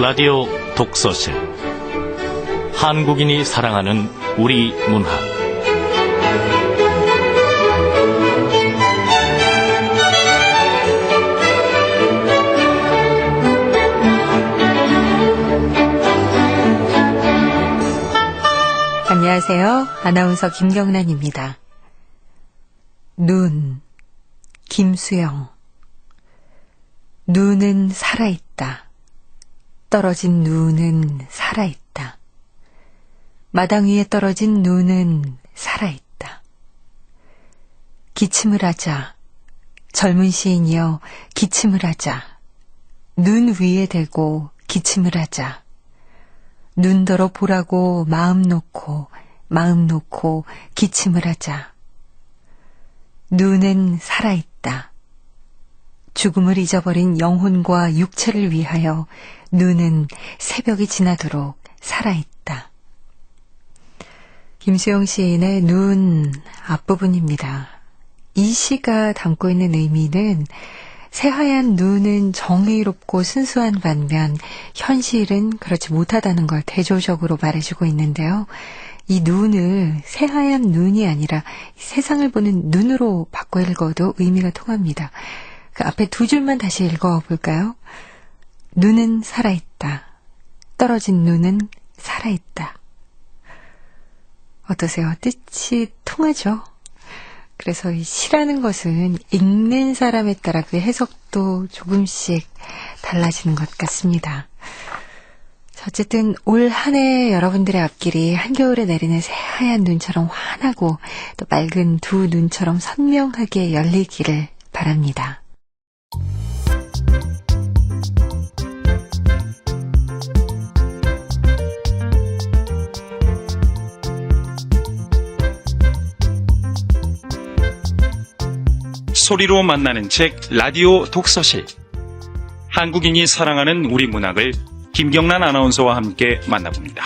라디오 독서실 한국인이 사랑하는 우리 문학 안녕하세요. 아나운서 김경란입니다. 눈, 김수영. 눈은 살아있다. 떨어진 눈은 살아있다. 마당 위에 떨어진 눈은 살아있다. 기침을 하자. 젊은 시인이여 기침을 하자. 눈 위에 대고 기침을 하자. 눈더러 보라고 마음 놓고 기침을 하자. 눈은 살아있다. 죽음을 잊어버린 영혼과 육체를 위하여 눈은 새벽이 지나도록 살아있다. 김수영 시인의 눈 앞부분입니다. 이 시가 담고 있는 의미는 새하얀 눈은 정의롭고 순수한 반면 현실은 그렇지 못하다는 걸 대조적으로 말해주고 있는데요. 이 눈을 새하얀 눈이 아니라 세상을 보는 눈으로 바꿔 읽어도 의미가 통합니다. 그 앞에 두 줄만 다시 읽어볼까요? 눈은 살아있다. 떨어진 눈은 살아있다. 어떠세요? 뜻이 통하죠? 그래서 이 시라는 것은 읽는 사람에 따라 그 해석도 조금씩 달라지는 것 같습니다. 어쨌든 올 한 해 여러분들의 앞길이 한겨울에 내리는 새하얀 눈처럼 환하고 또 맑은 두 눈처럼 선명하게 열리기를 바랍니다. 소리로 만나는 책 라디오 독서실. 한국인이 사랑하는 우리 문학을 김경란 아나운서와 함께 만나봅니다.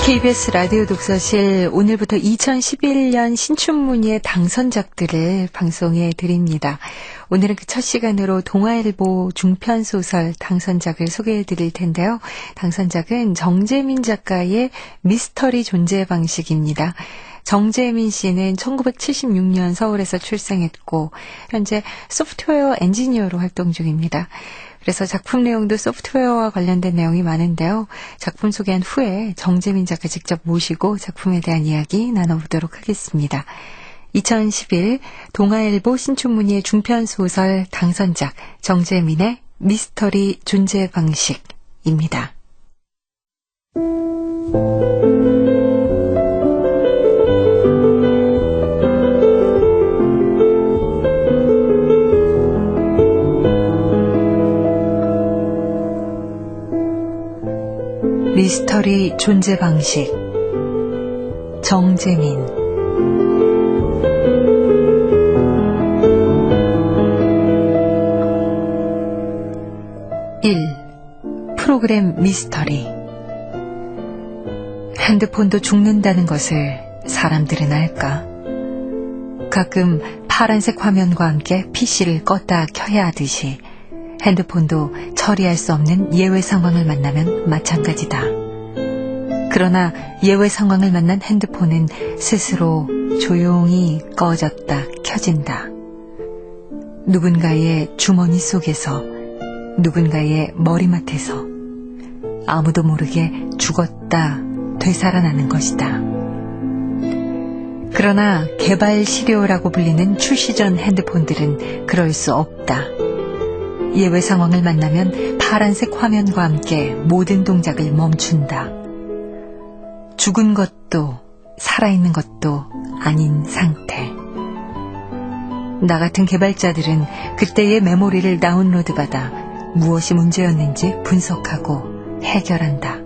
KBS 라디오 독서실 오늘부터 2011년 신춘문예 당선작들을 방송해 드립니다. 오늘은 그 첫 시간으로 동아일보 중편소설 당선작을 소개해 드릴 텐데요. 당선작은 정재민 작가의 미스터리 존재 방식입니다. 정재민 씨는 1976년 서울에서 출생했고 현재 소프트웨어 엔지니어로 활동 중입니다. 그래서 작품 내용도 소프트웨어와 관련된 내용이 많은데요. 작품 소개한 후에 정재민 작가 직접 모시고 작품에 대한 이야기 나눠보도록 하겠습니다. 2011 동아일보 신춘문예 중편소설 당선작 정재민의 미스터리 존재 방식입니다. 미스터리 존재 방식 정재민 1. 프로그램 미스터리. 핸드폰도 죽는다는 것을 사람들은 알까? 가끔 파란색 화면과 함께 PC를 껐다 켜야 하듯이 핸드폰도 처리할 수 없는 예외 상황을 만나면 마찬가지다. 그러나 예외 상황을 만난 핸드폰은 스스로 조용히 꺼졌다 켜진다. 누군가의 주머니 속에서, 누군가의 머리맡에서 아무도 모르게 죽었다 되살아나는 것이다. 그러나 개발 시료라고 불리는 출시 전 핸드폰들은 그럴 수 없다. 예외 상황을 만나면 파란색 화면과 함께 모든 동작을 멈춘다. 죽은 것도 살아있는 것도 아닌 상태. 나 같은 개발자들은 그때의 메모리를 다운로드받아 무엇이 문제였는지 분석하고 해결한다.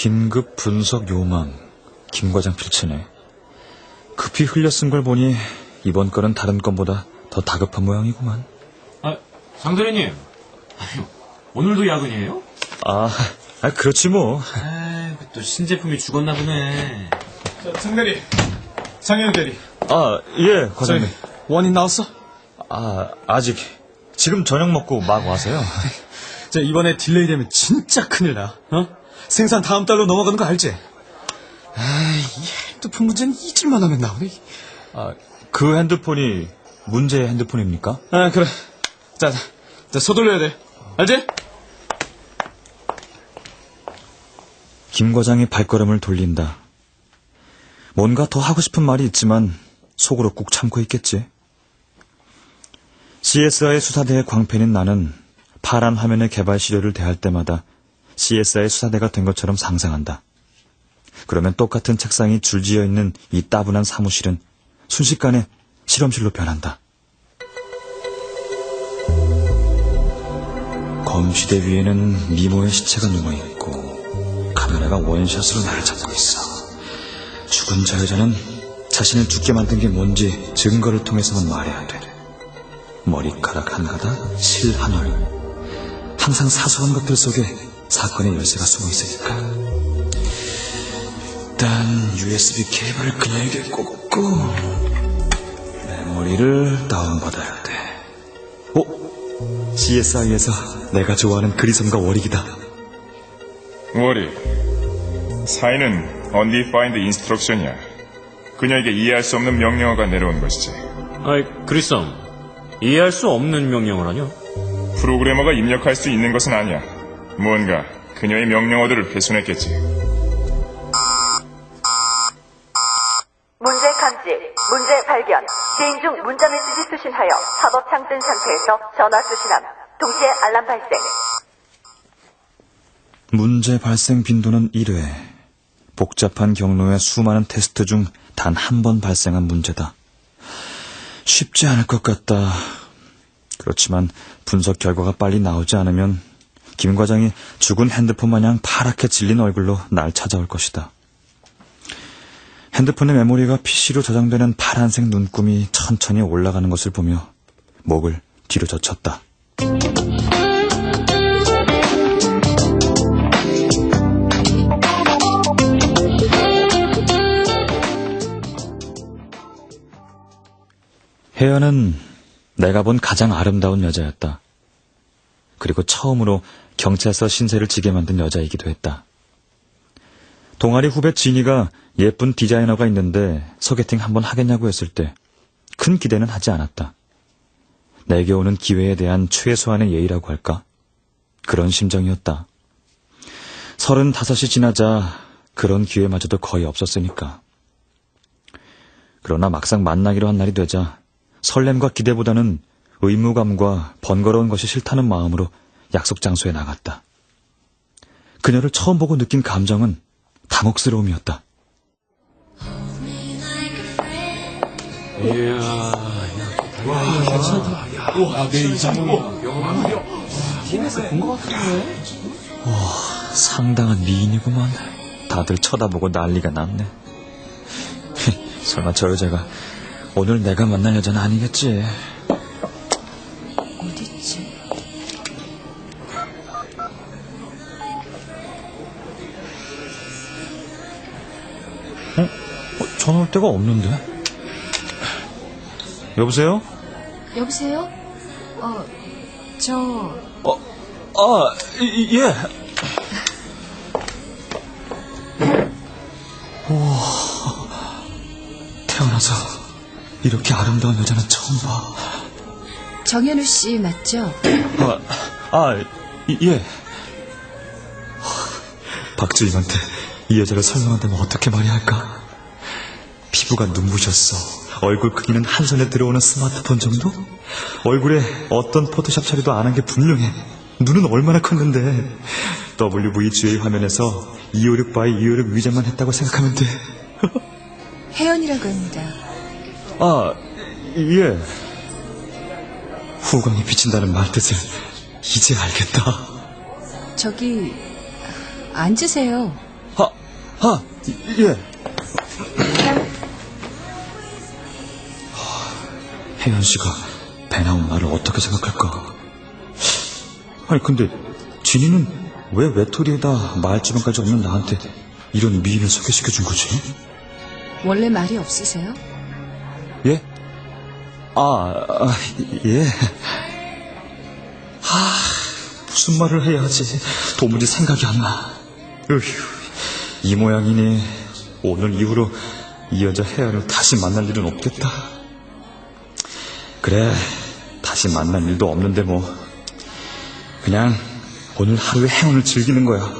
긴급 분석 요망. 김 과장 필치네. 급히 흘려 쓴 걸 보니 이번 건은 다른 건보다 더 다급한 모양이구만. 장 대리님, 오늘도 야근이에요? 그렇지 뭐. 또 신제품이 죽었나 보네. 장 대리, 장현 대리. 예, 과장님. 원인 나왔어? 아직. 지금 저녁 먹고 막 와서요. 이번에 딜레이 되면 진짜 큰일 나. 생산 다음 달로 넘어가는 거 알지? 이 핸드폰 문제는 잊을만 하면 나오네. 그 핸드폰이 문제의 핸드폰입니까? 그래. 자, 서둘러야 돼. 알지? 김 과장이 발걸음을 돌린다. 뭔가 더 하고 싶은 말이 있지만 속으로 꾹 참고 있겠지. CSI의 수사대의 광팬인 나는 파란 화면의 개발 시료를 대할 때마다 CSI의 수사대가 된 것처럼 상상한다. 그러면 똑같은 책상이 줄지어 있는 이 따분한 사무실은 순식간에 실험실로 변한다. 검시대 위에는 미모의 시체가 누워있고 카메라가 원샷으로 나를 잡고 있어. 죽은 저 여자는 자신을 죽게 만든 게 뭔지 증거를 통해서만 말해야 돼. 머리카락 한 가닥, 실 한 올. 항상 사소한 것들 속에 사건의 열쇠가 숨어 있으니까. 일단 USB 케이블을 그녀에게 꽂고 메모리를 다운받아야 돼. CSI에서 내가 좋아하는 그리섬과 워릭이다. 워릭, 사인은 Undefined Instruction이야. 그녀에게 이해할 수 없는 명령어가 내려온 것이지. 그리썸, 이해할 수 없는 명령어라뇨? 프로그래머가 입력할 수 있는 것은 아니야. 무언가 그녀의 명령어들을 훼손했겠지. 문제 감지, 문제 발견, 개인 중 문자 메시지 수신하여 팝업창 뜬 상태에서 전화 수신함, 동시에 알람 발생. 문제 발생 빈도는 1회. 복잡한 경로의 수많은 테스트 중 단 한 번 발생한 문제다. 쉽지 않을 것 같다. 그렇지만 분석 결과가 빨리 나오지 않으면 김 과장이 죽은 핸드폰 마냥 파랗게 질린 얼굴로 날 찾아올 것이다. 핸드폰의 메모리가 PC로 저장되는 파란색 눈금이 천천히 올라가는 것을 보며 목을 뒤로 젖혔다. 혜연은 내가 본 가장 아름다운 여자였다. 그리고 처음으로 경찰서 신세를 지게 만든 여자이기도 했다. 동아리 후배 진이가 예쁜 디자이너가 있는데 소개팅 한번 하겠냐고 했을 때 큰 기대는 하지 않았다. 내게 오는 기회에 대한 최소한의 예의라고 할까? 그런 심정이었다. 35이 지나자 그런 기회마저도 거의 없었으니까. 그러나 막상 만나기로 한 날이 되자 설렘과 기대보다는 의무감과 번거로운 것이 싫다는 마음으로 약속 장소에 나갔다. 그녀를 처음 보고 느낀 감정은 당혹스러움이었다. 상당한 미인이구만. 다들 쳐다보고 난리가 났네. 설마 저 여자가 오늘 내가 만날 여자는 아니겠지? 어딨지? 전화 올 데가 없는데? 여보세요? 여보세요? 예. 태어나서 이렇게 아름다운 여자는 처음 봐. 정현우 씨 맞죠? 예. 박주임한테 이 여자를 설명한다면 어떻게 말해야 할까? 피부가 눈부셨어. 얼굴 크기는 한 손에 들어오는 스마트폰 정도? 얼굴에 어떤 포토샵 처리도 안 한 게 분명해. 눈은 얼마나 컸는데. WVGA 화면에서 256x256 위장만 했다고 생각하면 돼. 혜연이라고 합니다. 예. 후광이 비친다는 말뜻을 이제 알겠다. 저기 앉으세요. 아, 예. 혜연 씨가 배 나온 나를 어떻게 생각할까? 아니, 근데 진이는 왜 외톨이에다 마을 주변까지 없는 나한테 이런 미인을 소개시켜준 거지? 원래 말이 없으세요? 예? 예. 무슨 말을 해야 하지? 도무지 생각이 안 나. 으휴, 이 모양이니 오늘 이후로 이 여자 혜연을 다시 만날 일은 없겠다. 그래, 다시 만날 일도 없는데 뭐 그냥 오늘 하루의 행운을 즐기는 거야.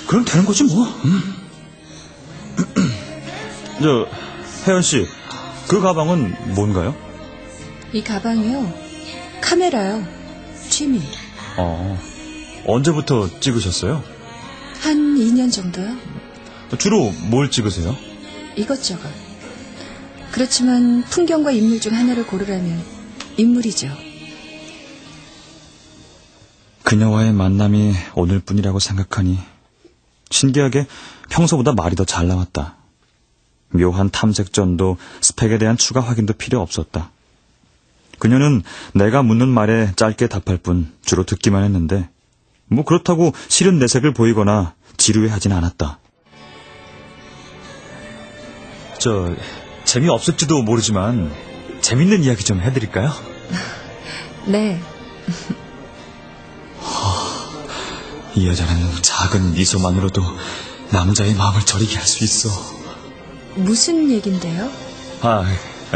그럼 되는 거지 뭐. 저 혜연 씨, 그 가방은 뭔가요? 이 가방이요. 카메라요. 취미. 언제부터 찍으셨어요? 한 2년 정도요. 주로 뭘 찍으세요? 이것저것. 그렇지만 풍경과 인물 중 하나를 고르라면 인물이죠. 그녀와의 만남이 오늘뿐이라고 생각하니 신기하게 평소보다 말이 더 잘 나왔다. 묘한 탐색전도 스펙에 대한 추가 확인도 필요 없었다. 그녀는 내가 묻는 말에 짧게 답할 뿐 주로 듣기만 했는데 뭐 그렇다고 싫은 내색을 보이거나 지루해하진 않았다. 재미없을지도 모르지만 재밌는 이야기 좀 해드릴까요? 네. 이 여자는 작은 미소만으로도 남자의 마음을 저리게 할 수 있어. 무슨 얘긴데요?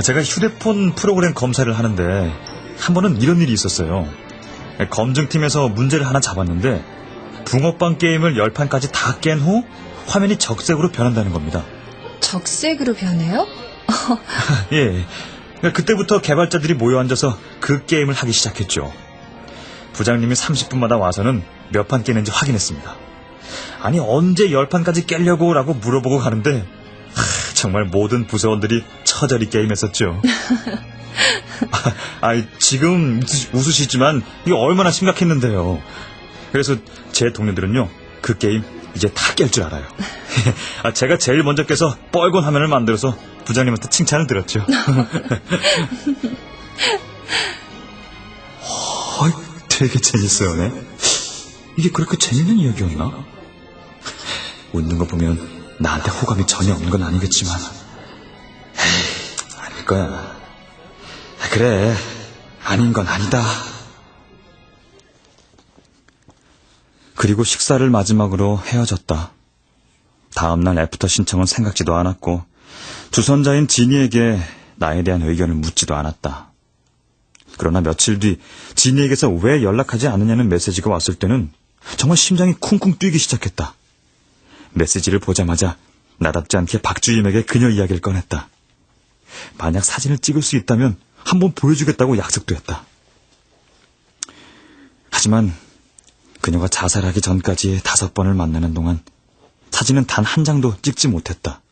제가 휴대폰 프로그램 검사를 하는데 한 번은 이런 일이 있었어요. 검증팀에서 문제를 하나 잡았는데 붕어빵 게임을 10판까지 다 깬 후 화면이 적색으로 변한다는 겁니다. 적색으로 변해요? 예. 그때부터 개발자들이 모여 앉아서 그 게임을 하기 시작했죠. 부장님이 30분마다 와서는 몇 판 깨는지 확인했습니다. 아니, 언제 10판까지 깨려고 라고 물어보고 가는데 정말 모든 부서원들이 처절히 게임했었죠. 지금 웃으시지만 이게 얼마나 심각했는데요. 그래서 제 동료들은요, 그 게임 이제 다 깰 줄 알아요. 제가 제일 먼저 깨서 뻘건 화면을 만들어서 부장님한테 칭찬을 들었죠. 되게 재밌어요, 네? 이게 그렇게 재밌는 이야기였나? 웃는 거 보면 나한테 호감이 전혀 없는 건 아니겠지만 아닐 거야. 그래, 아닌 건 아니다. 그리고 식사를 마지막으로 헤어졌다. 다음날 애프터 신청은 생각지도 않았고 주선자인 지니에게 나에 대한 의견을 묻지도 않았다. 그러나 며칠 뒤 지니에게서 왜 연락하지 않느냐는 메시지가 왔을 때는 정말 심장이 쿵쿵 뛰기 시작했다. 메시지를 보자마자 나답지 않게 박주임에게 그녀 이야기를 꺼냈다. 만약 사진을 찍을 수 있다면 한번 보여주겠다고 약속도 했다. 하지만 그녀가 자살하기 전까지 5번을 만나는 동안 사진은 단 한 장도 찍지 못했다.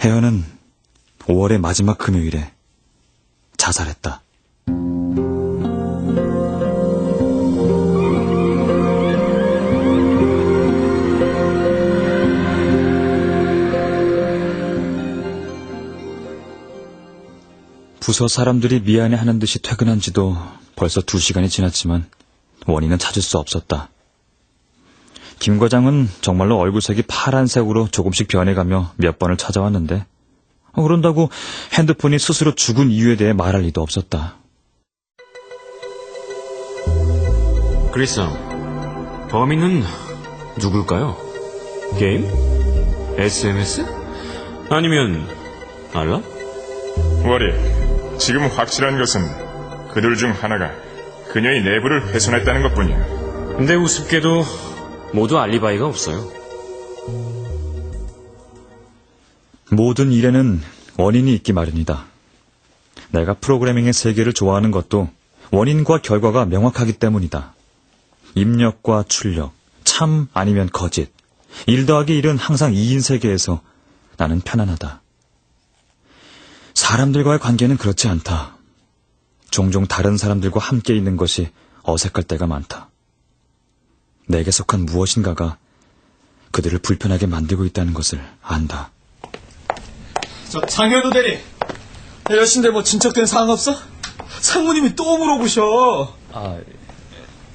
혜연은 5월의 마지막 금요일에 자살했다. 부서 사람들이 미안해하는 듯이 퇴근한 지도 벌써 2시간이 지났지만 원인은 찾을 수 없었다. 김 과장은 정말로 얼굴색이 파란색으로 조금씩 변해가며 몇 번을 찾아왔는데 그런다고 핸드폰이 스스로 죽은 이유에 대해 말할 리도 없었다. 그리썸, 범인은 누굴까요? 게임? SMS? 아니면 알라? 워리, 지금 확실한 것은 그들 중 하나가 그녀의 내부를 훼손했다는 것뿐이야. 근데 우습게도 모두 알리바이가 없어요. 모든 일에는 원인이 있기 마련이다. 내가 프로그래밍의 세계를 좋아하는 것도 원인과 결과가 명확하기 때문이다. 입력과 출력, 참 아니면 거짓, 1 더하기 1은 항상 2인 세계에서 나는 편안하다. 사람들과의 관계는 그렇지 않다. 종종 다른 사람들과 함께 있는 것이 어색할 때가 많다. 내게 속한 무엇인가가 그들을 불편하게 만들고 있다는 것을 안다. 저 장현우 대리, 여신데 뭐 진척된 사항 없어? 상무님이 또 물어보셔.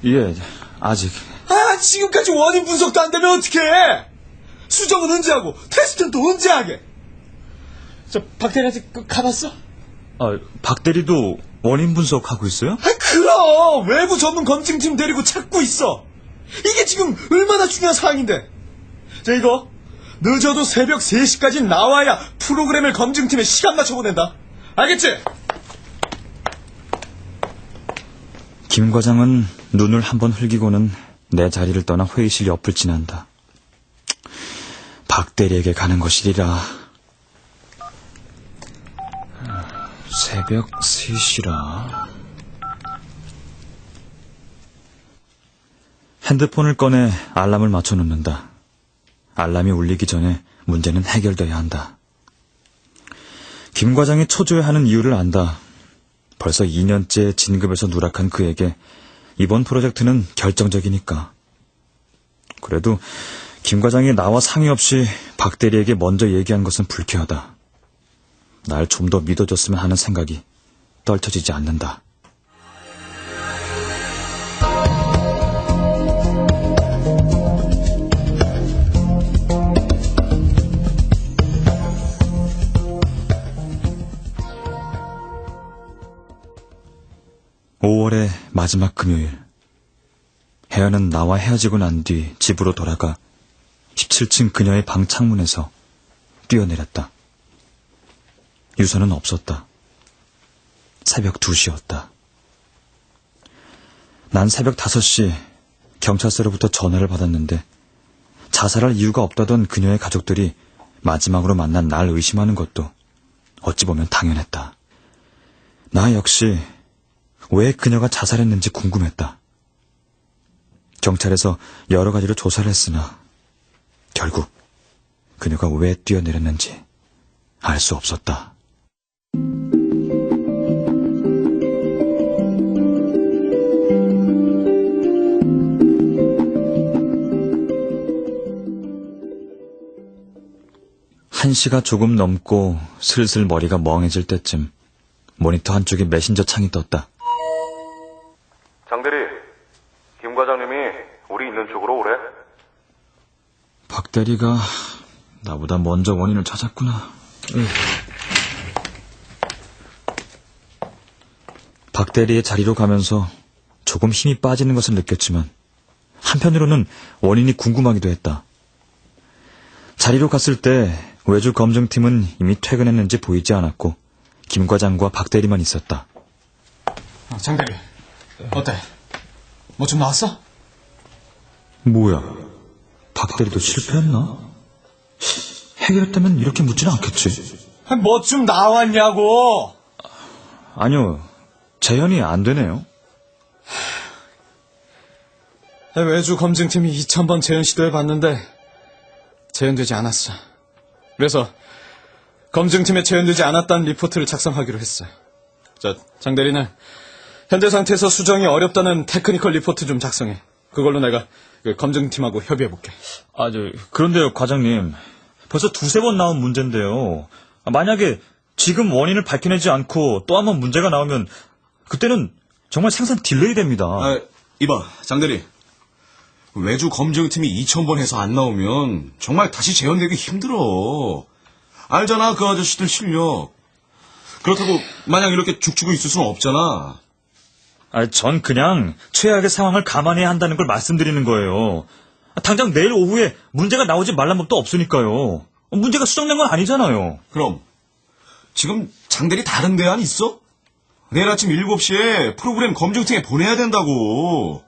예, 아직. 지금까지 원인 분석도 안 되면 어떡해? 수정은 언제 하고 테스트는 또 언제 하게? 저 박 대리한테 가봤어? 박 대리도 원인 분석하고 있어요? 그럼 외부 전문 검증팀 데리고 찾고 있어. 이게 지금 얼마나 중요한 사항인데. 이거 늦어도 새벽 3시까지 나와야 프로그램을 검증팀에 시간 맞춰 보낸다. 알겠지? 김 과장은 눈을 한번 흘기고는 내 자리를 떠나 회의실 옆을 지난다. 박 대리에게 가는 것이리라. 새벽 3시라. 핸드폰을 꺼내 알람을 맞춰 놓는다. 알람이 울리기 전에 문제는 해결돼야 한다. 김 과장이 초조해하는 이유를 안다. 벌써 2년째 진급에서 누락한 그에게 이번 프로젝트는 결정적이니까. 그래도 김 과장이 나와 상의 없이 박 대리에게 먼저 얘기한 것은 불쾌하다. 날 좀 더 믿어줬으면 하는 생각이 떨쳐지지 않는다. (5월의) 마지막 금요일, 혜연은 나와 헤어지고 난 뒤 집으로 돌아가 17층 그녀의 방 창문에서 뛰어내렸다. 유서는 없었다. 새벽 2시였다. 난 새벽 5시 경찰서로부터 전화를 받았는데 자살할 이유가 없다던 그녀의 가족들이 마지막으로 만난 날 의심하는 것도 어찌 보면 당연했다. 나 역시 왜 그녀가 자살했는지 궁금했다. 경찰에서 여러 가지로 조사를 했으나 결국 그녀가 왜 뛰어내렸는지 알 수 없었다. 한 시가 조금 넘고 슬슬 머리가 멍해질 때쯤 모니터 한쪽에 메신저 창이 떴다. 장대리, 김 과장님이 우리 있는 쪽으로 오래. 박 대리가 나보다 먼저 원인을 찾았구나. 박 대리의 자리로 가면서 조금 힘이 빠지는 것을 느꼈지만 한편으로는 원인이 궁금하기도 했다. 자리로 갔을 때 외주 검증팀은 이미 퇴근했는지 보이지 않았고 김 과장과 박 대리만 있었다. 장 대리, 어때? 뭐 좀 나왔어? 뭐야? 박 대리도 실패했나? 해결했다면 이렇게 묻지는 않겠지. 뭐 좀 나왔냐고. 아니요, 재현이 안 되네요. 외주 검증팀이 2000번 재현 시도해봤는데 재현되지 않았어. 그래서 검증팀에 재현되지 않았다는 리포트를 작성하기로 했어. 장 대리는 현재 상태에서 수정이 어렵다는 테크니컬 리포트 좀 작성해. 그걸로 내가 검증팀하고 협의해볼게. 그런데요, 과장님. 벌써 2-3번 나온 문제인데요. 만약에 지금 원인을 밝혀내지 않고 또 한 번 문제가 나오면 그때는 정말 생산 딜레이 됩니다. 이봐, 장대리. 외주 검증팀이 2000번 해서 안 나오면 정말 다시 재현되기 힘들어. 알잖아, 그 아저씨들 실력. 그렇다고 마냥 이렇게 죽치고 있을 수는 없잖아. 전 그냥 최악의 상황을 감안해야 한다는 걸 말씀드리는 거예요. 당장 내일 오후에 문제가 나오지 말란 법도 없으니까요. 문제가 수정된 건 아니잖아요. 그럼 지금 장대리 다른 대안 있어? 내일 아침 7시에 프로그램 검증팀에 보내야 된다고.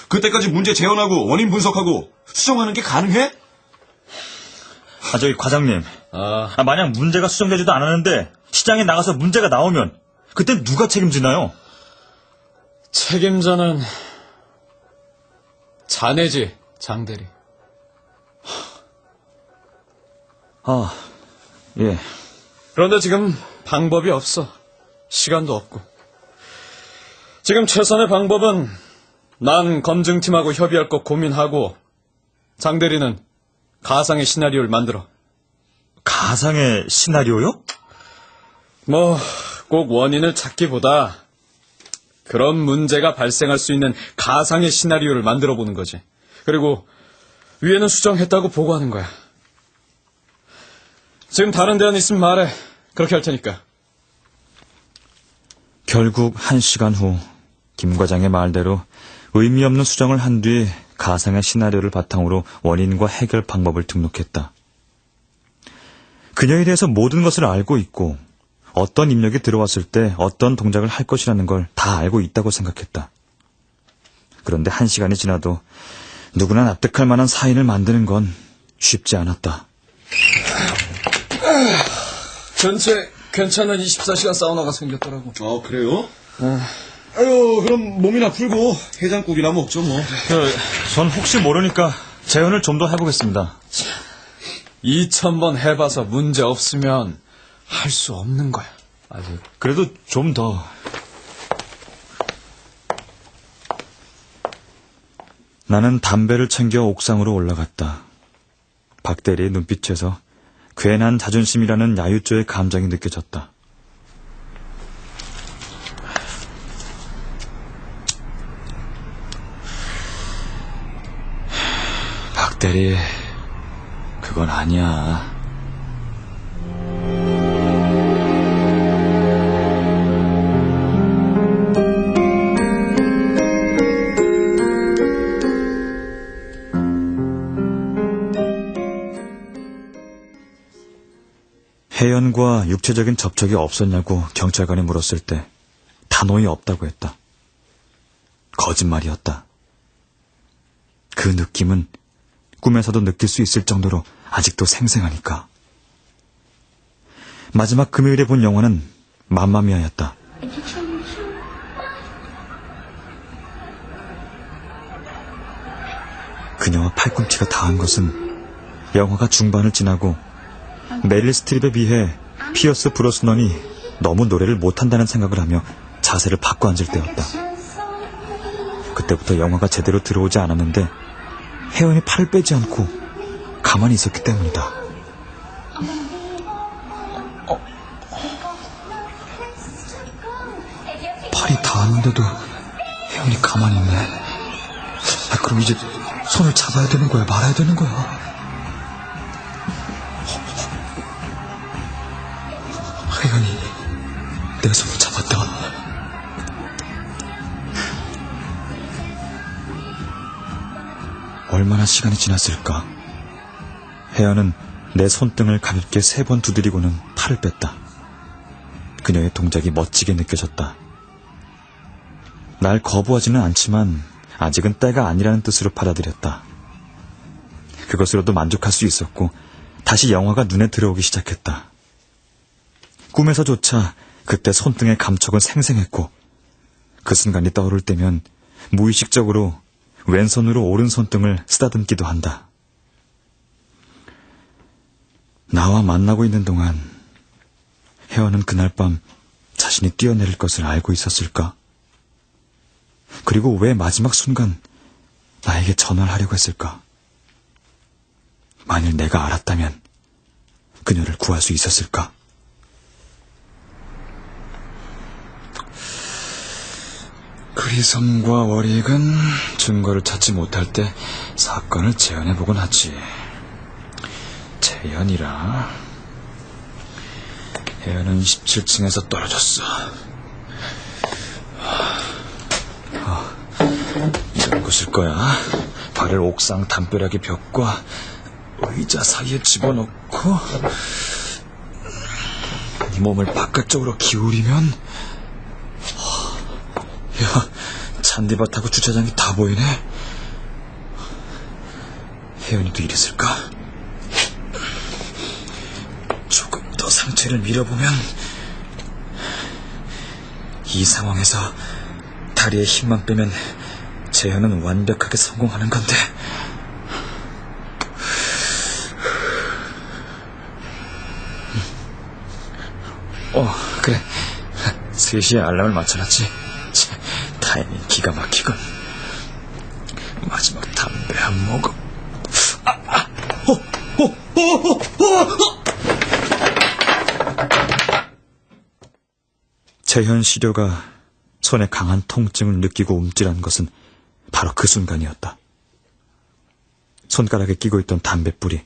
그때까지 문제 재현하고 원인 분석하고 수정하는 게 가능해? 과장님. 만약 문제가 수정되지도 않았는데 시장에 나가서 문제가 나오면 그땐 누가 책임지나요? 책임자는 자네지, 장대리. 예. 그런데 지금 방법이 없어. 시간도 없고. 지금 최선의 방법은 난 검증팀하고 협의할 것 고민하고 장대리는 가상의 시나리오를 만들어. 가상의 시나리오요? 뭐, 꼭 원인을 찾기보다 그런 문제가 발생할 수 있는 가상의 시나리오를 만들어 보는 거지. 그리고 위에는 수정했다고 보고하는 거야. 지금 다른 대안 있으면 말해. 그렇게 할 테니까. 결국 1시간 후 김 과장의 말대로 의미 없는 수정을 한 뒤 가상의 시나리오를 바탕으로 원인과 해결 방법을 등록했다. 그녀에 대해서 모든 것을 알고 있고 어떤 입력이 들어왔을 때 어떤 동작을 할 것이라는 걸 다 알고 있다고 생각했다. 그런데 1시간이 지나도 누구나 납득할 만한 사인을 만드는 건 쉽지 않았다. 전체 괜찮은 24시간 사우나가 생겼더라고. 그래요? 아유, 그럼 몸이나 풀고 해장국이나 먹죠, 뭐. 전 혹시 모르니까 재현을 좀 더 해보겠습니다. 2000번 해봐서 문제 없으면 할 수 없는 거야. 그래도 좀 더. 나는 담배를 챙겨 옥상으로 올라갔다. 박 대리의 눈빛에서 괜한 자존심이라는 야유조의 감정이 느껴졌다. 박 대리, 그건 아니야. 혜연과 육체적인 접촉이 없었냐고 경찰관이 물었을 때 단호히 없다고 했다. 거짓말이었다. 그 느낌은 꿈에서도 느낄 수 있을 정도로 아직도 생생하니까. 마지막 금요일에 본 영화는 맘마미아였다. 그녀와 팔꿈치가 닿은 것은 영화가 중반을 지나고 메릴 스트립에 비해 피어스 브로스넌이 너무 노래를 못한다는 생각을 하며 자세를 바꿔 앉을 때였다. 그때부터 영화가 제대로 들어오지 않았는데 혜연이 팔을 빼지 않고 가만히 있었기 때문이다. 팔이 닿았는데도 혜연이 가만히 있네. 그럼 이제 손을 잡아야 되는 거야, 말아야 되는 거야? 혜연이 내 손을 잡았다. 얼마나 시간이 지났을까? 혜연은 내 손등을 가볍게 3번 두드리고는 팔을 뺐다. 그녀의 동작이 멋지게 느껴졌다. 날 거부하지는 않지만 아직은 때가 아니라는 뜻으로 받아들였다. 그것으로도 만족할 수 있었고 다시 영화가 눈에 들어오기 시작했다. 꿈에서조차 그때 손등의 감촉은 생생했고 그 순간이 떠오를 때면 무의식적으로 왼손으로 오른손등을 쓰다듬기도 한다. 나와 만나고 있는 동안 혜연은 그날 밤 자신이 뛰어내릴 것을 알고 있었을까? 그리고 왜 마지막 순간 나에게 전화를 하려고 했을까? 만일 내가 알았다면 그녀를 구할 수 있었을까? 크리섬과 워릭은 증거를 찾지 못할 때 사건을 재현해보곤 하지. 재현이라. 혜연은 17층에서 떨어졌어. 이런 것일 거야. 발을 옥상 담벼락의 벽과 의자 사이에 집어넣고 네 몸을 바깥쪽으로 기울이면 야, 잔디밭하고 주차장이 다 보이네. 혜연이도 이랬을까? 조금 더 상체를 밀어보면 이 상황에서 다리에 힘만 빼면 재현은 완벽하게 성공하는 건데. 그래. 3시에 알람을 맞춰놨지. 타이밍 기가 막히군. 마지막 담배 한 모금. 재현 시료가 손에 강한 통증을 느끼고 움찔한 것은 바로 그 순간이었다. 손가락에 끼고 있던 담뱃불이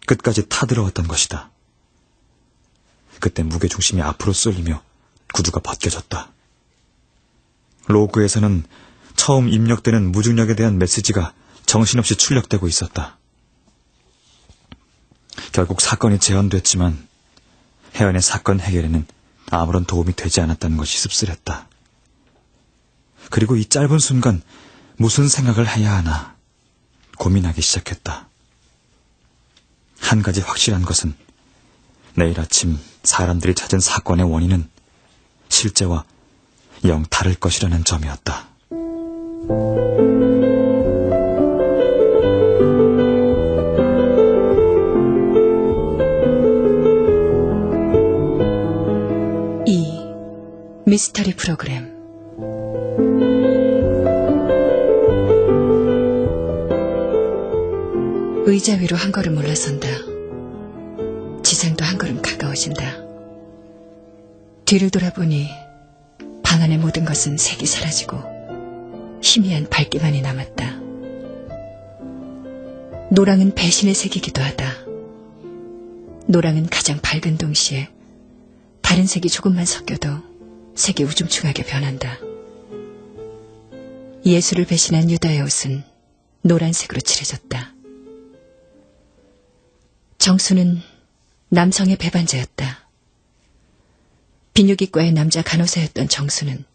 끝까지 타들어왔던 것이다. 그때 무게중심이 앞으로 쏠리며 구두가 벗겨졌다. 로그에서는 처음 입력되는 무중력에 대한 메시지가 정신없이 출력되고 있었다. 결국 사건이 재현됐지만 혜연의 사건 해결에는 아무런 도움이 되지 않았다는 것이 씁쓸했다. 그리고 이 짧은 순간 무슨 생각을 해야 하나 고민하기 시작했다. 한 가지 확실한 것은 내일 아침 사람들이 찾은 사건의 원인은 실제와 영 다를 것이라는 점이었다. 이 미스터리 프로그램 의자 위로 한 걸음 올라선다. 지상도 한 걸음 가까워진다. 뒤를 돌아보니 방 안의 모든 것은 색이 사라지고 희미한 밝기만이 남았다. 노랑은 배신의 색이기도 하다. 노랑은 가장 밝은 동시에 다른 색이 조금만 섞여도 색이 우중충하게 변한다. 예수를 배신한 유다의 옷은 노란색으로 칠해졌다. 정수는 남성의 배반자였다. 비뇨기과의 남자 간호사였던 정수는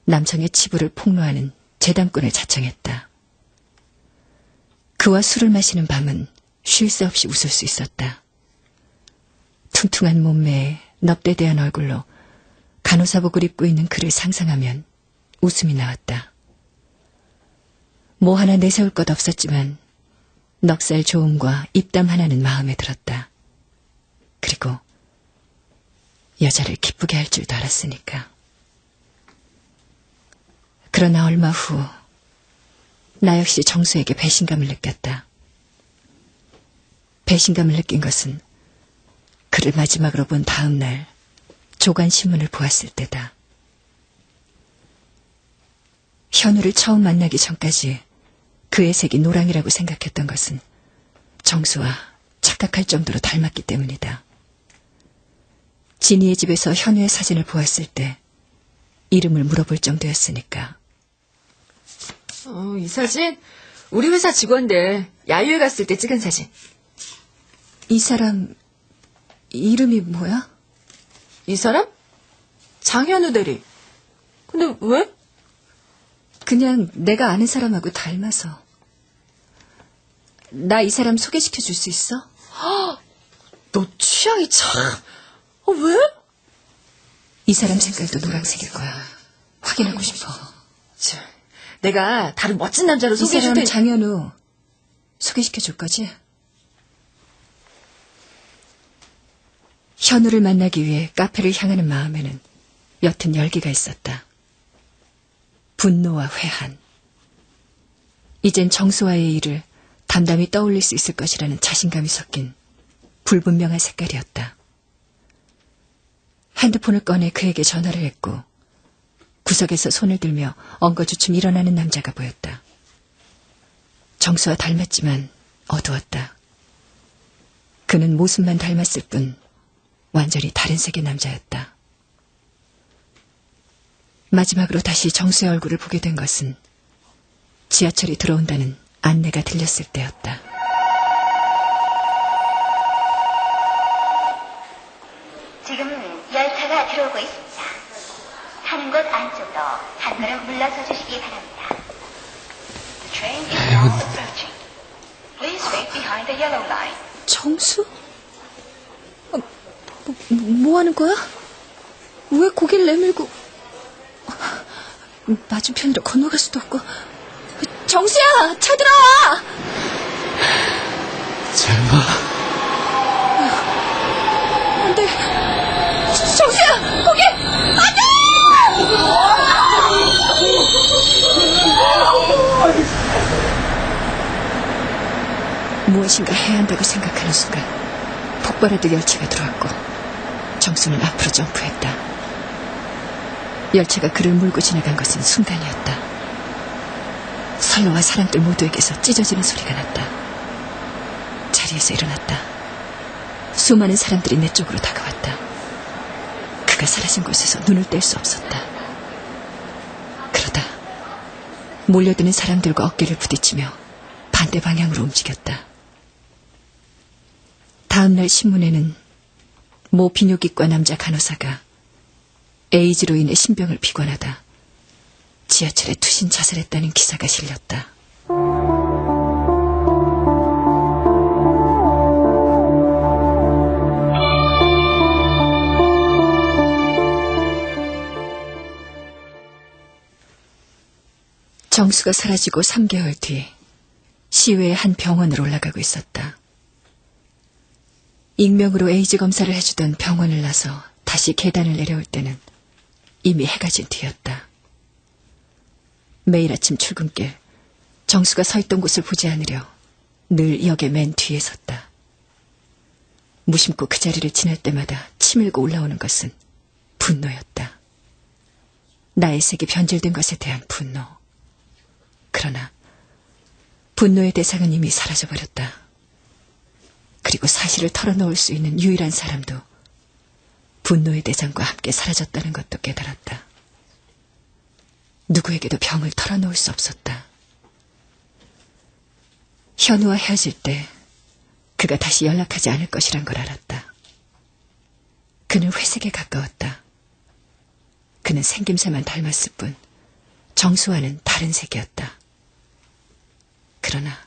남성의 치부를 폭로하는 재단꾼을 자청했다. 그와 술을 마시는 밤은 쉴 새 없이 웃을 수 있었다. 퉁퉁한 몸매에 넙대대한 얼굴로 간호사복을 입고 있는 그를 상상하면 웃음이 나왔다. 뭐 하나 내세울 것 없었지만 넉살 좋음과 입담 하나는 마음에 들었다. 그리고 여자를 기쁘게 할 줄도 알았으니까. 그러나 얼마 후 나 역시 정수에게 배신감을 느꼈다. 배신감을 느낀 것은 그를 마지막으로 본 다음 날 조간신문을 보았을 때다. 현우를 처음 만나기 전까지 그의 색이 노랑이라고 생각했던 것은 정수와 착각할 정도로 닮았기 때문이다. 진이의 집에서 현우의 사진을 보았을 때 이름을 물어볼 정도였으니까. 이 사진 우리 회사 직원들 야유회 갔을 때 찍은 사진. 이 사람 이름이 뭐야? 이 사람? 장현우 대리. 근데 왜? 그냥 내가 아는 사람하고 닮아서. 나 이 사람 소개시켜 줄 수 있어? 너 취향이 참... 왜? 이 사람 색깔도 노란색일 거야. 확인하고 싶어. 내가 다른 멋진 남자로 이 소개해줄 사람 테니... 장현우 소개시켜 줄 거지? 현우를 만나기 위해 카페를 향하는 마음에는 옅은 열기가 있었다. 분노와 회한. 이젠 정수와의 일을 담담히 떠올릴 수 있을 것이라는 자신감이 섞인 불분명한 색깔이었다. 핸드폰을 꺼내 그에게 전화를 했고 구석에서 손을 들며 엉거주춤 일어나는 남자가 보였다. 정수와 닮았지만 어두웠다. 그는 모습만 닮았을 뿐 완전히 다른 색의 남자였다. 마지막으로 다시 정수의 얼굴을 보게 된 것은 지하철이 들어온다는 안내가 들렸을 때였다. 지금 열차가 들어오고 있습니다. 타는 곳 안쪽으로 한 걸음 물러서 주시기 바랍니다. The train is now approaching. Please wait behind the yellow line. 정수? 뭐 하는 거야? 왜 고개를 내밀고... 맞은편으로 건너갈 수도 없고... 정수야! 차 들어와! 설마... 안 돼! 정수야! 거기! 안 돼! 무엇인가 해야 한다고 생각하는 순간 폭발하듯 열차가 들어왔고 정수는 앞으로 점프했다. 열차가 그를 물고 지나간 것은 순간이었다. 선로와 사람들 모두에게서 찢어지는 소리가 났다. 자리에서 일어났다. 수많은 사람들이 내 쪽으로 다가왔다. 그가 사라진 곳에서 눈을 뗄 수 없었다. 그러다 몰려드는 사람들과 어깨를 부딪히며 반대 방향으로 움직였다. 다음날 신문에는 모 비뇨기과 남자 간호사가 에이즈로 인해 신병을 비관하다 지하철에 투신 자살했다는 기사가 실렸다. 정수가 사라지고 3개월 뒤 시외의 한 병원을 올라가고 있었다. 익명으로 에이즈 검사를 해주던 병원을 나서 다시 계단을 내려올 때는 이미 해가 진 뒤였다. 매일 아침 출근길 정수가 서 있던 곳을 보지 않으려 늘 역의 맨 뒤에 섰다. 무심코 그 자리를 지날 때마다 치밀고 올라오는 것은 분노였다. 나의 색이 변질된 것에 대한 분노. 그러나 분노의 대상은 이미 사라져버렸다. 그리고 사실을 털어놓을 수 있는 유일한 사람도 분노의 대상과 함께 사라졌다는 것도 깨달았다. 누구에게도 병을 털어놓을 수 없었다. 현우와 헤어질 때 그가 다시 연락하지 않을 것이란 걸 알았다. 그는 회색에 가까웠다. 그는 생김새만 닮았을 뿐 정수와는 다른 색이었다. 그러나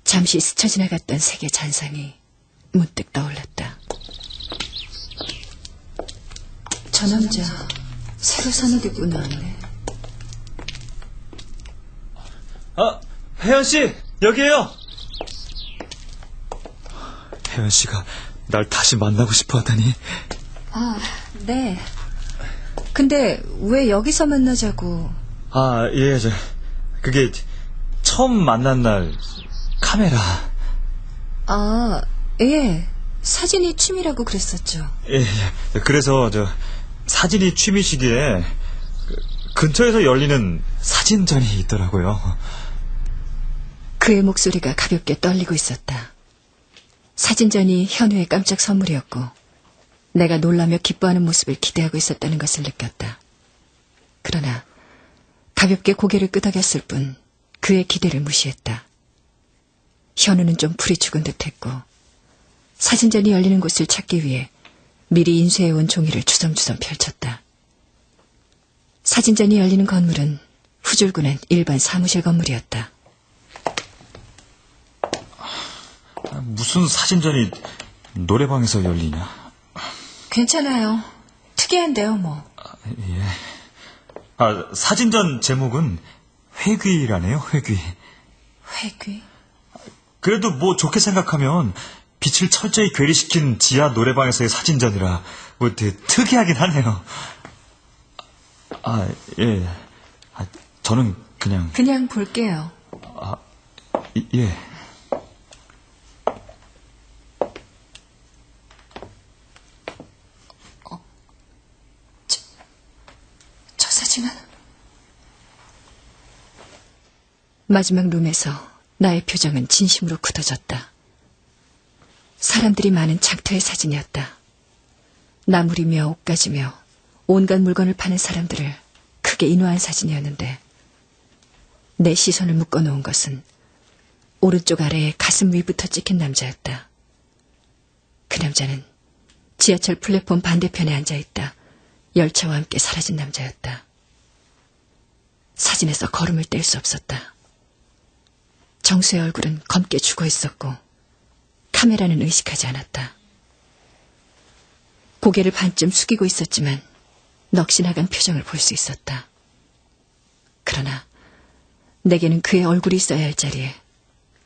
잠시 스쳐 지나갔던 색의 잔상이 문득 떠올랐다. 저 남자 새로 산 옷 입고 나왔네. 혜연씨, 여기에요! 혜연씨가 날 다시 만나고 싶어 하다니. 네. 근데 왜 여기서 만나자고? 예, 그게 처음 만난 날 카메라. 예. 사진이 취미라고 그랬었죠. 예. 그래서 사진이 취미시기에 근처에서 열리는 사진전이 있더라고요. 그의 목소리가 가볍게 떨리고 있었다. 사진전이 현우의 깜짝 선물이었고 내가 놀라며 기뻐하는 모습을 기대하고 있었다는 것을 느꼈다. 그러나 가볍게 고개를 끄덕였을 뿐 그의 기대를 무시했다. 현우는 좀 풀이 죽은 듯했고 사진전이 열리는 곳을 찾기 위해 미리 인쇄해온 종이를 주섬주섬 펼쳤다. 사진전이 열리는 건물은 후줄근한 일반 사무실 건물이었다. 무슨 사진전이 노래방에서 열리냐? 괜찮아요. 특이한데요, 뭐. 예. 사진전 제목은 회귀라네요, 회귀. 회귀? 그래도 뭐 좋게 생각하면 빛을 철저히 괴리시킨 지하 노래방에서의 사진전이라 뭐 되게 특이하긴 하네요. 예. 저는 그냥 볼게요. 예. 저 사진은? 마지막 룸에서 나의 표정은 진심으로 굳어졌다. 사람들이 많은 장터의 사진이었다. 나무리며 옷가지며 온갖 물건을 파는 사람들을 크게 인화한 사진이었는데 내 시선을 묶어놓은 것은 오른쪽 아래에 가슴 위부터 찍힌 남자였다. 그 남자는 지하철 플랫폼 반대편에 앉아있다 열차와 함께 사라진 남자였다. 사진에서 걸음을 뗄 수 없었다. 정수의 얼굴은 검게 죽어있었고 카메라는 의식하지 않았다. 고개를 반쯤 숙이고 있었지만 넋이 나간 표정을 볼 수 있었다. 그러나 내게는 그의 얼굴이 있어야 할 자리에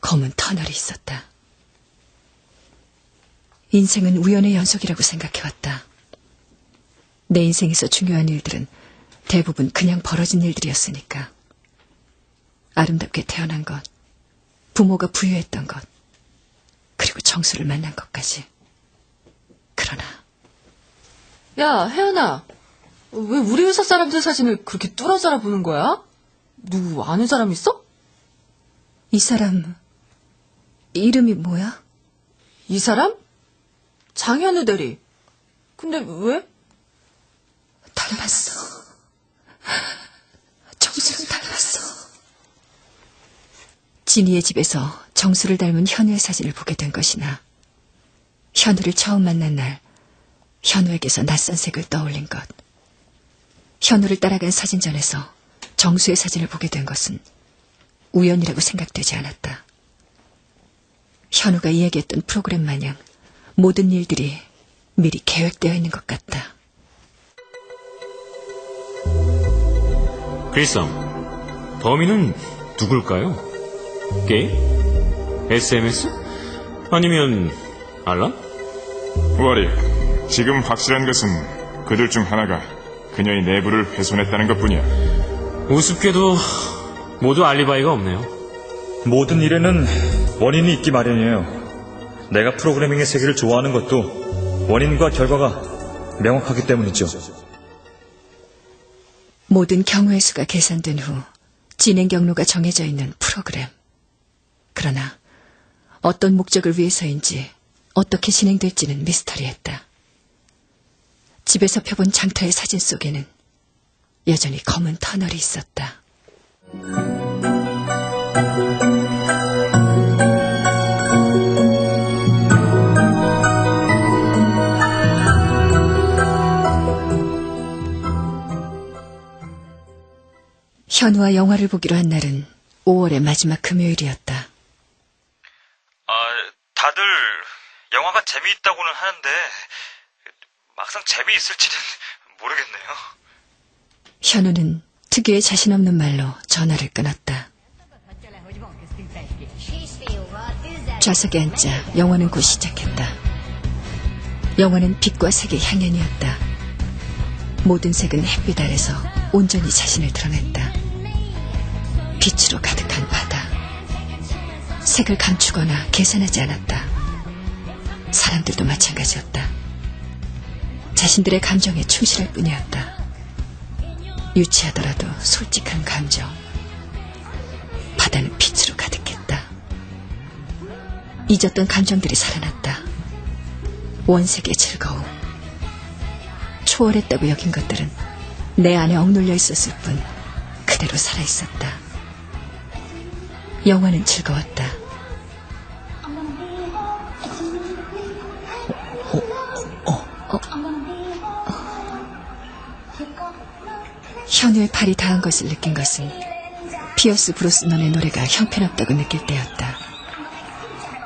검은 터널이 있었다. 인생은 우연의 연속이라고 생각해왔다. 내 인생에서 중요한 일들은 대부분 그냥 벌어진 일들이었으니까. 아름답게 태어난 것, 부모가 부유했던 것, 그리고 정수를 만난 것까지. 그러나 야, 혜연아. 왜 우리 회사 사람들 사진을 그렇게 뚫어져 알아보는 거야? 누구 아는 사람 있어? 이 사람 이름이 뭐야? 이 사람? 장현우 대리. 근데 왜? 닮았어. 정수랑 닮았어. 진이의 집에서 정수를 닮은 현우의 사진을 보게 된 것이나 현우를 처음 만난 날 현우에게서 낯선 색을 떠올린 것, 현우를 따라간 사진전에서 정수의 사진을 보게 된 것은 우연이라고 생각되지 않았다. 현우가 이야기했던 프로그램 마냥 모든 일들이 미리 계획되어 있는 것 같다. 글썽, 범인은 누굴까요? 게임? SMS? 아니면 알람? 월이, 지금 확실한 것은 그들 중 하나가 그녀의 내부를 훼손했다는 것뿐이야. 우습게도 모두 알리바이가 없네요. 모든 일에는 원인이 있기 마련이에요. 내가 프로그래밍의 세계를 좋아하는 것도 원인과 결과가 명확하기 때문이죠. 모든 경우의 수가 계산된 후 진행 경로가 정해져 있는 프로그램. 그러나 어떤 목적을 위해서인지 어떻게 진행될지는 미스터리했다. 집에서 펴본 장터의 사진 속에는 여전히 검은 터널이 있었다. 현우와 영화를 보기로 한 날은 5월의 마지막 금요일이었다. 다들 영화가 재미있다고는 하는데 막상 재미있을지는 모르겠네요. 현우는 특유의 자신 없는 말로 전화를 끊었다. 좌석에 앉자 영화는 곧 시작했다. 영화는 빛과 색의 향연이었다. 모든 색은 햇빛 아래서 온전히 자신을 드러냈다. 빛으로 가득한 바다. 색을 감추거나 계산하지 않았다. 사람들도 마찬가지였다. 자신들의 감정에 충실할 뿐이었다. 유치하더라도 솔직한 감정. 바다는 빛으로 가득했다. 잊었던 감정들이 살아났다. 원색의 즐거움. 초월했다고 여긴 것들은 내 안에 억눌려 있었을 뿐 그대로 살아있었다. 영화는 즐거웠다. 현우의 팔이 닿은 것을 느낀 것은 피어스 브로스넌의 노래가 형편없다고 느낄 때였다.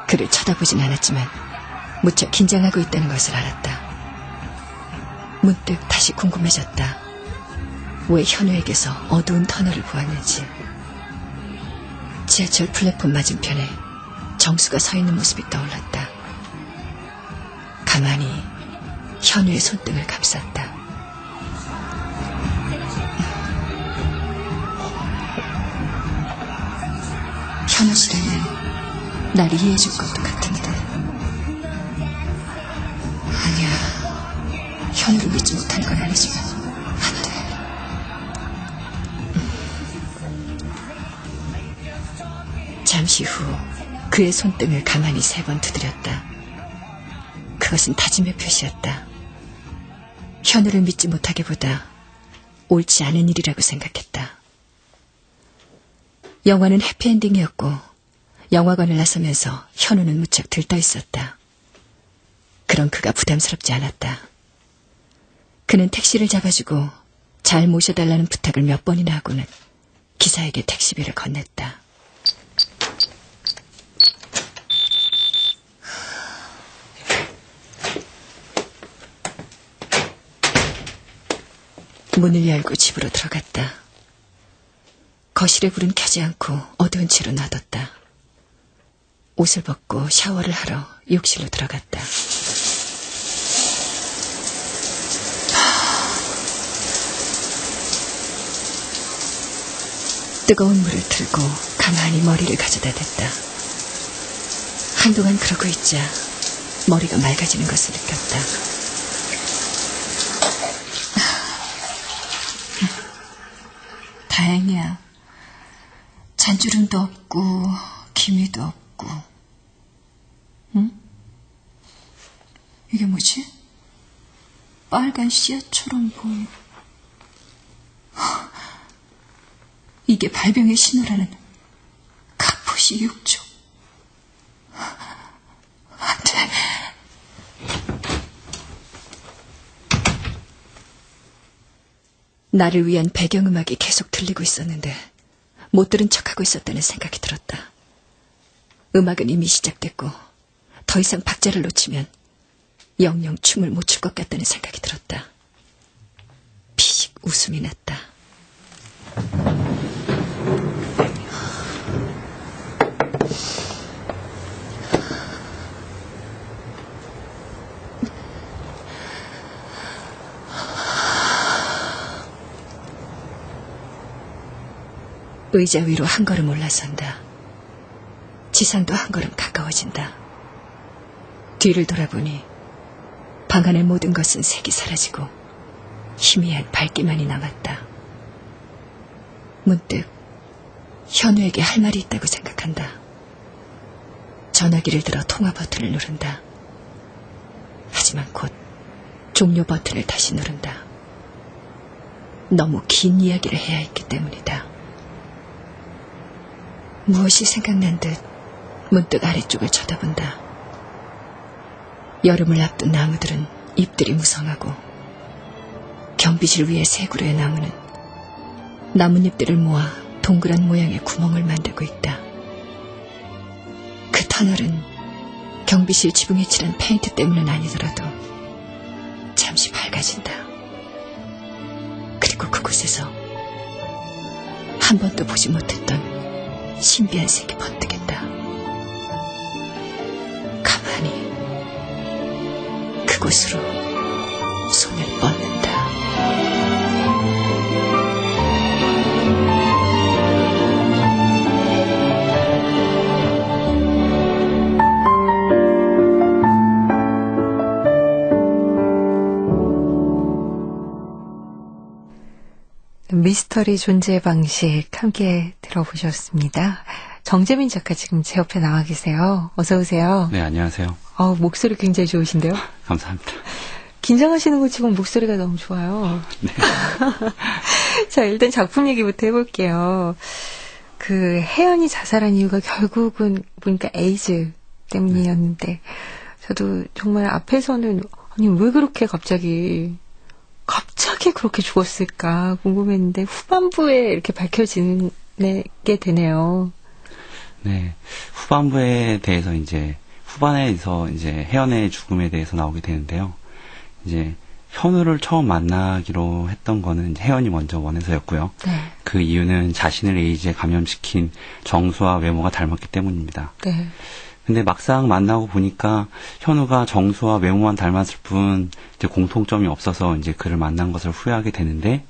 그를 쳐다보진 않았지만 무척 긴장하고 있다는 것을 알았다. 문득 다시 궁금해졌다. 왜 현우에게서 어두운 터널을 보았는지. 지하철 플랫폼 맞은편에 정수가 서 있는 모습이 떠올랐다. 가만히 현우의 손등을 감쌌다. 현우 씨라면 날 이해해줄 것도 같은데. 아니야. 현우를 믿지 못한 건 아니지만 안 돼. 잠시 후 그의 손등을 가만히 3번 두드렸다. 그것은 다짐의 표시였다. 현우를 믿지 못하기보다 옳지 않은 일이라고 생각했다. 영화는 해피엔딩이었고 영화관을 나서면서 현우는 무척 들떠있었다. 그런 그가 부담스럽지 않았다. 그는 택시를 잡아주고 잘 모셔달라는 부탁을 몇 번이나 하고는 기사에게 택시비를 건넸다. 문을 열고 집으로 들어갔다. 거실에 불은 켜지 않고 어두운 채로 놔뒀다. 옷을 벗고 샤워를 하러 욕실로 들어갔다. 뜨거운 물을 틀고 가만히 머리를 가져다 댔다. 한동안 그러고 있자 머리가 맑아지는 것을 느꼈다. 다행이야. 잔주름도 없고 기미도 없고. 응? 이게 뭐지? 빨간 씨앗처럼 보이고. 이게 발병의 신호라는 카푸시 6조. 안 돼. 나를 위한 배경음악이 계속 들리고 있었는데 못 들은 척하고 있었다는 생각이 들었다. 음악은 이미 시작됐고 더 이상 박자를 놓치면 영영 춤을 못 출 것 같다는 생각이 들었다. 피식 웃음이 났다. 의자 위로 한 걸음 올라선다. 지상도 한 걸음 가까워진다. 뒤를 돌아보니 방 안의 모든 것은 색이 사라지고 희미한 밝기만이 남았다. 문득 현우에게 할 말이 있다고 생각한다. 전화기를 들어 통화 버튼을 누른다. 하지만 곧 종료 버튼을 다시 누른다. 너무 긴 이야기를 해야 했기 때문이다. 무엇이 생각난 듯 문득 아래쪽을 쳐다본다. 여름을 앞둔 나무들은 잎들이 무성하고 경비실 위의 새 그루의 나무는 나뭇잎들을 모아 동그란 모양의 구멍을 만들고 있다. 그 터널은 경비실 지붕에 칠한 페인트 때문은 아니더라도 잠시 밝아진다. 그리고 그곳에서 한 번도 보지 못했던 신비한 색이 번뜩인다. 가만히 그곳으로 손을 뻗는다. 미스터리 존재 방식 함께 들어보셨습니다. 정재민 작가 지금 제 옆에 나와 계세요. 어서 오세요. 네, 안녕하세요. 목소리 굉장히 좋으신데요? 감사합니다. 긴장하시는 것 치곤 목소리가 너무 좋아요. 네. 자, 일단 작품 얘기부터 해볼게요. 그 혜연이 자살한 이유가 결국은 보니까 에이즈 때문이었는데 저도 정말 앞에서는 아니 왜 그렇게 갑자기 그렇게 죽었을까 궁금했는데 후반부에 이렇게 밝혀지게 되네요. 네. 후반부에 대해서 후반에서 혜연의 죽음에 대해서 나오게 되는데요. 현우를 처음 만나기로 했던 거는 혜연이 먼저 원해서였고요. 네. 그 이유는 자신을 에이즈에 감염시킨 정수와 외모가 닮았기 때문입니다. 네. 근데 막상 만나고 보니까 현우가 정수와 외모만 닮았을 뿐 공통점이 없어서 그를 만난 것을 후회하게 되는데,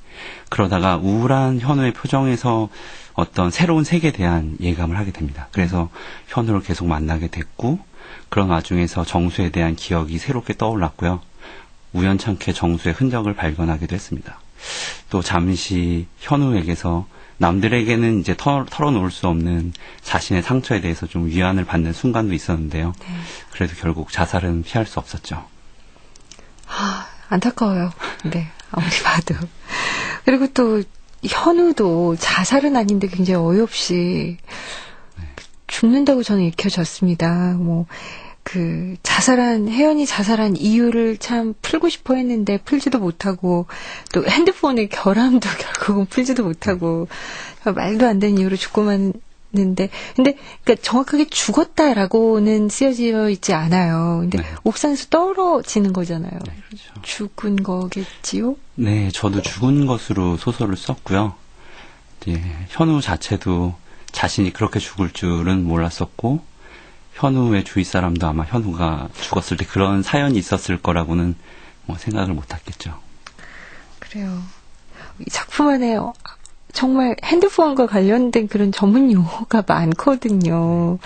그러다가 우울한 현우의 표정에서 어떤 새로운 색에 대한 예감을 하게 됩니다. 그래서 현우를 계속 만나게 됐고, 그런 와중에서 정수에 대한 기억이 새롭게 떠올랐고요. 우연찮게 정수의 흔적을 발견하기도 했습니다. 또 잠시 현우에게서 남들에게는 털어놓을 수 없는 자신의 상처에 대해서 좀 위안을 받는 순간도 있었는데요. 네. 그래도 결국 자살은 피할 수 없었죠. 안타까워요. 네, 아무리 봐도. 그리고 또 현우도 자살은 아닌데 굉장히 어이없이 죽는다고 저는 읽혀졌습니다. 혜연이 자살한 이유를 참 풀고 싶어 했는데 풀지도 못하고, 또 핸드폰의 결함도 결국은 풀지도 못하고, 말도 안 되는 이유로 죽고 마는데, 그러니까 정확하게 죽었다라고는 쓰여져 있지 않아요. 근데 옥상에서 떨어지는 거잖아요. 네, 그렇죠. 죽은 거겠지요? 네, 저도 죽은 것으로 소설을 썼고요. 현우 자체도 자신이 그렇게 죽을 줄은 몰랐었고, 현우의 주위 사람도 아마 현우가 죽었을 때 그런 사연이 있었을 거라고는 생각을 못했겠죠. 그래요. 이 작품 안에 정말 핸드폰과 관련된 그런 전문 용어가 많거든요.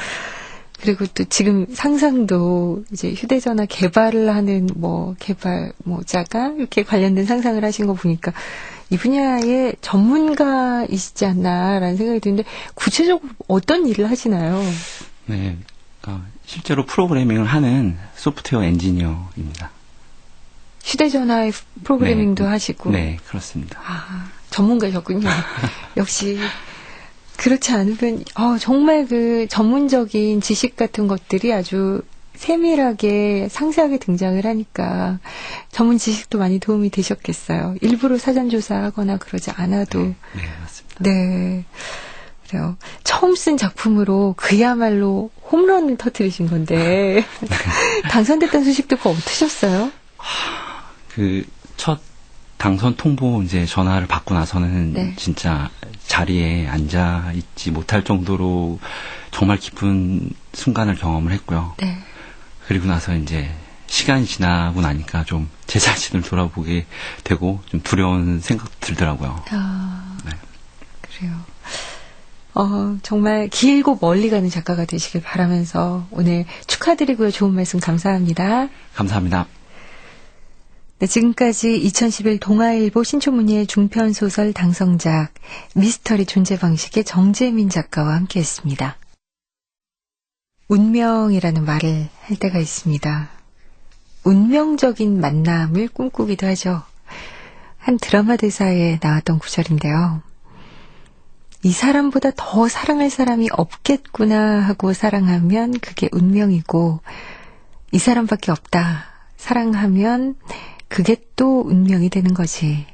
그리고 또 지금 상상도 이제 휴대전화 개발을 하는 개발 자가 이렇게 관련된 상상을 하신 거 보니까 이 분야의 전문가이시지 않나라는 생각이 드는데 구체적으로 어떤 일을 하시나요? 네, 실제로 프로그래밍을 하는 소프트웨어 엔지니어입니다. 휴대전화의 프로그래밍도 네, 하시고. 네, 그렇습니다. 아, 전문가셨군요. 역시 그렇지 않으면 정말 그 전문적인 지식 같은 것들이 아주 세밀하게 상세하게 등장을 하니까 전문 지식도 많이 도움이 되셨겠어요. 일부러 사전 조사하거나 그러지 않아도. 네, 맞습니다. 네. 그래요. 처음 쓴 작품으로 그야말로 홈런을 터뜨리신 건데 당선됐다는 소식 듣고 어떠셨어요? 첫 당선 통보 이제 전화를 받고 나서는 네. 진짜 자리에 앉아 있지 못할 정도로 정말 기쁜 순간을 경험을 했고요. 네. 그리고 나서 이제 시간이 지나고 나니까 좀 제 자신을 돌아보게 되고 좀 두려운 생각도 들더라고요. 네. 그래요. 정말 길고 멀리 가는 작가가 되시길 바라면서 오늘 축하드리고요. 좋은 말씀 감사합니다. 감사합니다. 네, 지금까지 2011 동아일보 신춘문예 중편소설 당선작 미스터리 존재 방식의 정재민 작가와 함께했습니다. 운명이라는 말을 할 때가 있습니다. 운명적인 만남을 꿈꾸기도 하죠. 한 드라마 대사에 나왔던 구절인데요. 이 사람보다 더 사랑할 사람이 없겠구나 하고 사랑하면 그게 운명이고 이 사람밖에 없다 사랑하면 그게 또 운명이 되는 거지.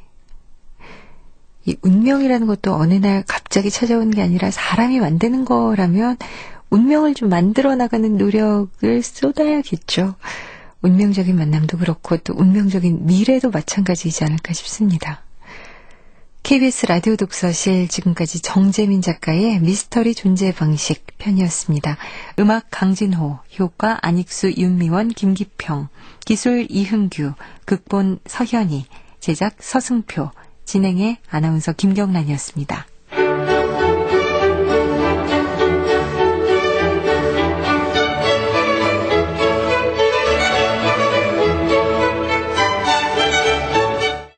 이 운명이라는 것도 어느 날 갑자기 찾아오는 게 아니라 사람이 만드는 거라면 운명을 좀 만들어 나가는 노력을 쏟아야겠죠. 운명적인 만남도 그렇고 또 운명적인 미래도 마찬가지이지 않을까 싶습니다. KBS 라디오 독서실 지금까지 정재민 작가의 미스터리 존재 방식 편이었습니다. 음악 강진호, 효과 안익수, 윤미원, 김기평, 기술 이흥규, 극본 서현이, 제작 서승표, 진행의 아나운서 김경란이었습니다.